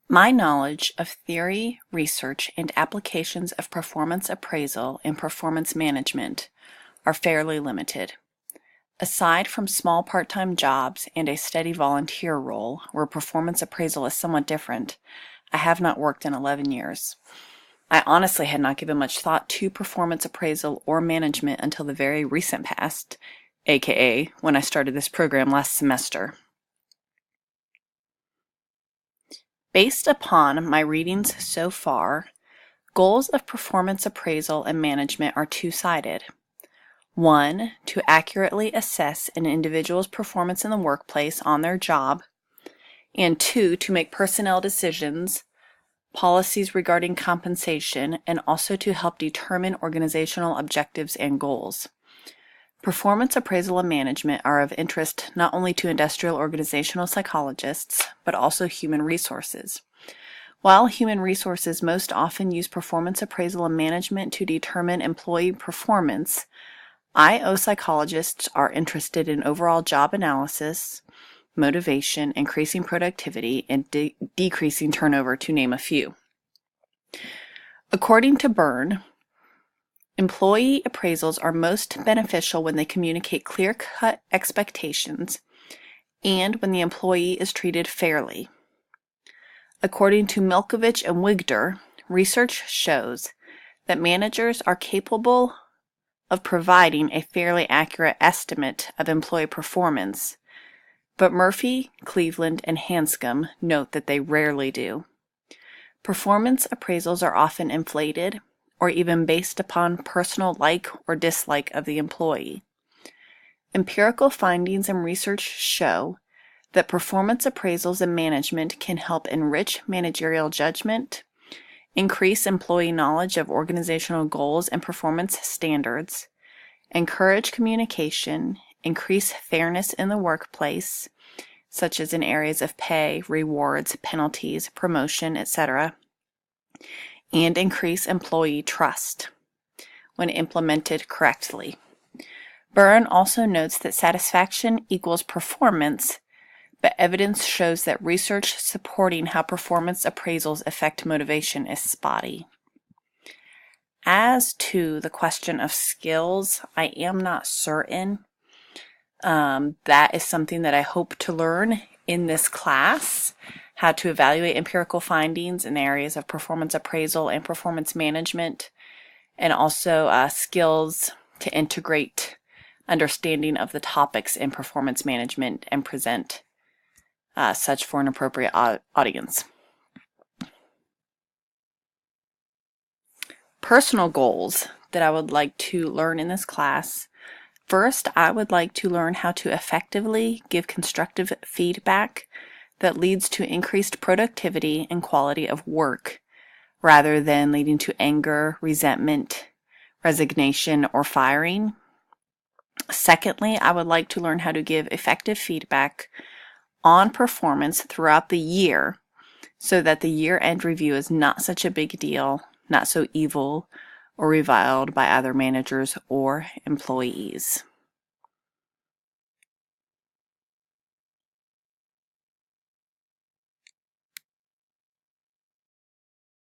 My knowledge of theory, research, and applications of performance appraisal and performance management are fairly limited. Aside from small part-time jobs and a steady volunteer role, where performance appraisal is somewhat different, I have not worked in 11 years. I honestly had not given much thought to performance appraisal or management until the very recent past, aka when I started this program last semester. Based upon my readings so far, goals of performance appraisal and management are two-sided. One, to accurately assess an individual's performance in the workplace on their job, and two, to make personnel decisions, policies regarding compensation, and also to help determine organizational objectives and goals. Performance appraisal and management are of interest not only to industrial organizational psychologists, but also human resources. While human resources most often use performance appraisal and management to determine employee performance, IO psychologists are interested in overall job analysis, motivation, increasing productivity, and decreasing turnover, to name a few. According to Byrne, employee appraisals are most beneficial when they communicate clear-cut expectations and when the employee is treated fairly. According to Milkovich and Wigder, research shows that managers are capable of providing a fairly accurate estimate of employee performance, but Murphy, Cleveland, and Hanscom note that they rarely do. Performance appraisals are often inflated, or even based upon personal like or dislike of the employee. Empirical findings and research show that performance appraisals and management can help enrich managerial judgment, increase employee knowledge of organizational goals and performance standards, encourage communication, increase fairness in the workplace, such as in areas of pay, rewards, penalties, promotion, etc., and increase employee trust when implemented correctly. Byrne also notes that satisfaction equals performance, but evidence shows that research supporting how performance appraisals affect motivation is spotty. As to the question of skills, I am not certain. That is something that I hope to learn in this class, how to evaluate empirical findings in the areas of performance appraisal and performance management, and also skills to integrate understanding of the topics in performance management and present such for an appropriate audience. Personal goals that I would like to learn in this class. First, I would like to learn how to effectively give constructive feedback that leads to increased productivity and quality of work, rather than leading to anger, resentment, resignation, or firing. Secondly, I would like to learn how to give effective feedback on performance throughout the year so that the year-end review is not such a big deal, not so evil, or reviled by either managers or employees.